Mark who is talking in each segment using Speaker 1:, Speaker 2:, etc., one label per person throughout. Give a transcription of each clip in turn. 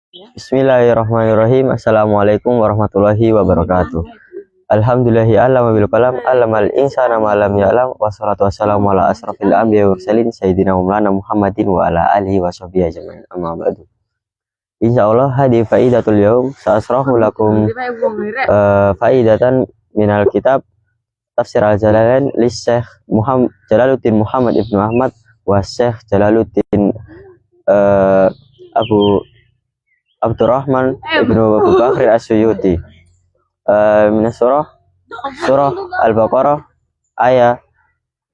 Speaker 1: Bismillahirrahmanirrahim. Assalamualaikum warahmatullahi wabarakatuh. Alhamdulillahi alam bil qalam alamal insana ma lam ya'lam wassalatu wassalamu ala asrofil anbiya'i wal mursalin sayyidina maulana Muhammadin wa ala alihi washabihi ajmain. Amma ba'du. Insyaallah hadi faidatul yaum sa'asrahu lakum faidatan minal kitab Tafsir al-Jalalain li Syekh Muhammad Jalaluddin Muhammad Ibnu Ahmad wa Syekh Jalaluddin Abu Abdurrahman Ibnu Abu Bakr As-Suyuti min surah Al-Baqarah ayat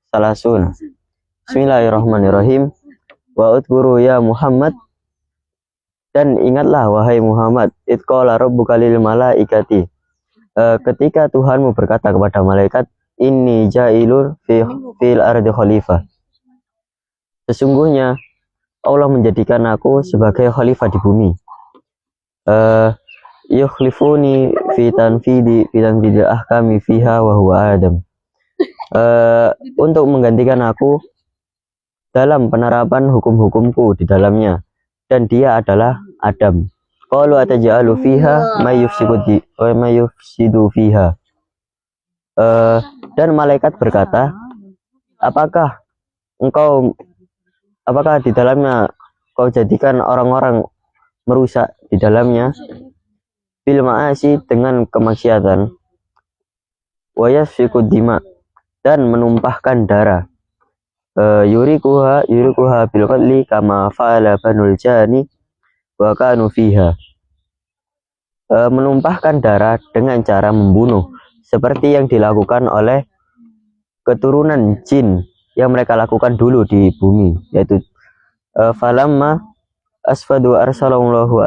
Speaker 1: salasun. Bismillahirrahmanirrahim. Wa udhkuru ya Muhammad, dan ingatlah wahai Muhammad, id qala rabbuka lil malaikati, ketika Tuhanmu berkata kepada malaikat, inni ja'ilun fil ardi khalifah, sesungguhnya Allah menjadikan aku sebagai khalifah di bumi. Yukhlifuni fi tanfidi ahkami fiha wa huwa Adam, untuk menggantikan aku dalam penerapan hukum-hukumku di dalamnya, dan dia adalah Adam. Qalu ataj'alu fiha may yufsidu fiha, dan malaikat berkata, apakah di dalamnya kau jadikan orang-orang merusak di dalamnya, bil ma'asi, dengan kemaksiatan, wa yasfiku dima, dan menumpahkan darah, yurikuha bil qatli kama fa'ala banul jani wa kanu fiha, menumpahkan darah dengan cara membunuh seperti yang dilakukan oleh keturunan jin yang mereka lakukan dulu di bumi, yaitu falamma asfadu arsalallahu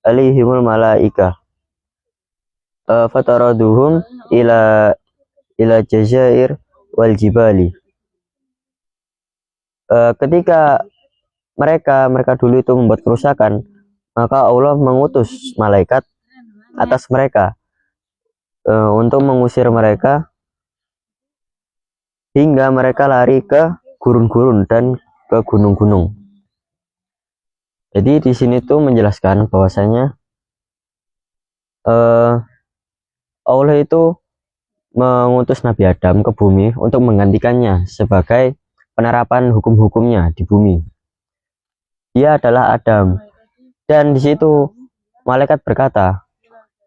Speaker 1: alaihimul malaika fataraduhum ila jazair wal jibali. Ketika mereka dulu itu membuat kerusakan, maka Allah mengutus malaikat atas mereka untuk mengusir mereka hingga mereka lari ke gurun-gurun dan ke gunung-gunung. Jadi di sini tuh menjelaskan bahwasanya Allah itu mengutus Nabi Adam ke bumi untuk menggantikannya sebagai penerapan hukum-hukumnya di bumi. Dia adalah Adam. Dan di situ malaikat berkata,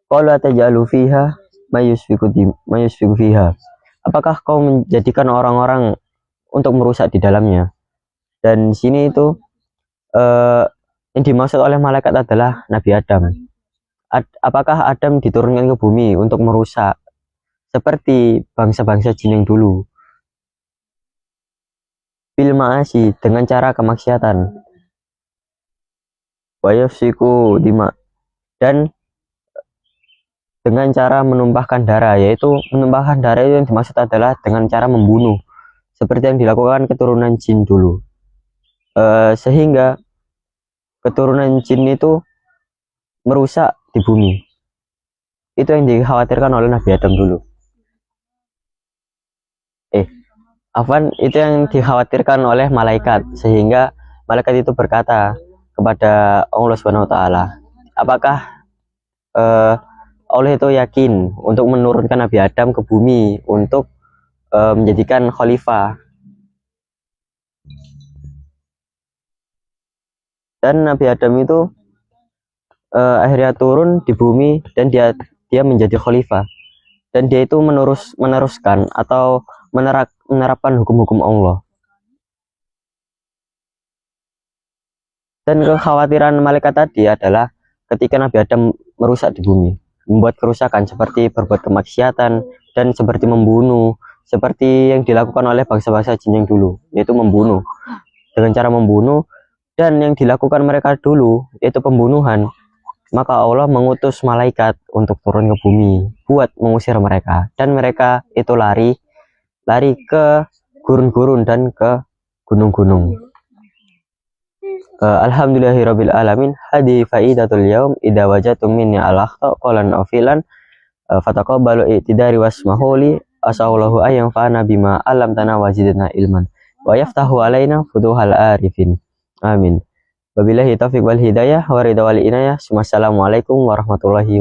Speaker 1: qalu ataj'alu fiha may yusfiku fiha, apakah kau menjadikan orang-orang untuk merusak di dalamnya? Dan di sini itu yang dimaksud oleh malaikat adalah Nabi Adam. Apakah Adam diturunkan ke bumi untuk merusak seperti bangsa-bangsa jin yang dulu, bil ma'asi, dengan cara kemaksiatan, wa yafsiku dima, dan dengan cara menumpahkan darah, yaitu menumpahkan darah itu yang dimaksud adalah dengan cara membunuh seperti yang dilakukan keturunan jin dulu, sehingga keturunan jin itu merusak di bumi. Itu yang dikhawatirkan oleh Nabi Adam dulu. Itu yang dikhawatirkan oleh malaikat, sehingga malaikat itu berkata kepada Allah Subhanahu wa taala, apakah Allah itu yakin untuk menurunkan Nabi Adam ke bumi untuk menjadikan khalifah? Dan Nabi Adam itu akhirnya turun di bumi, dan dia menjadi khalifah, dan dia itu meneruskan atau menerapkan hukum-hukum Allah. Dan kekhawatiran malaikat tadi adalah ketika Nabi Adam merusak di bumi, membuat kerusakan seperti berbuat kemaksiatan dan seperti membunuh, seperti yang dilakukan oleh bangsa-bangsa jin yang dulu, yaitu membunuh dengan cara membunuh, dan yang dilakukan mereka dulu yaitu pembunuhan. Maka Allah mengutus malaikat untuk turun ke bumi buat mengusir mereka, dan mereka itu lari ke gurun-gurun dan ke gunung-gunung. Alhamdulillahirabbil alamin. Hadi faidatul yaum idza wajatum minni al-akhta qalan afilan fataqabbalu i'tidari wasmahuli asallahu ayyan fa'ana bima alam tana wazidna ilman wa yaftahu alaina futuhal arifin. Amin. Wabillahi taufiq wal hidayah wa ridha wal inayah. Wassalamualaikum warahmatullahi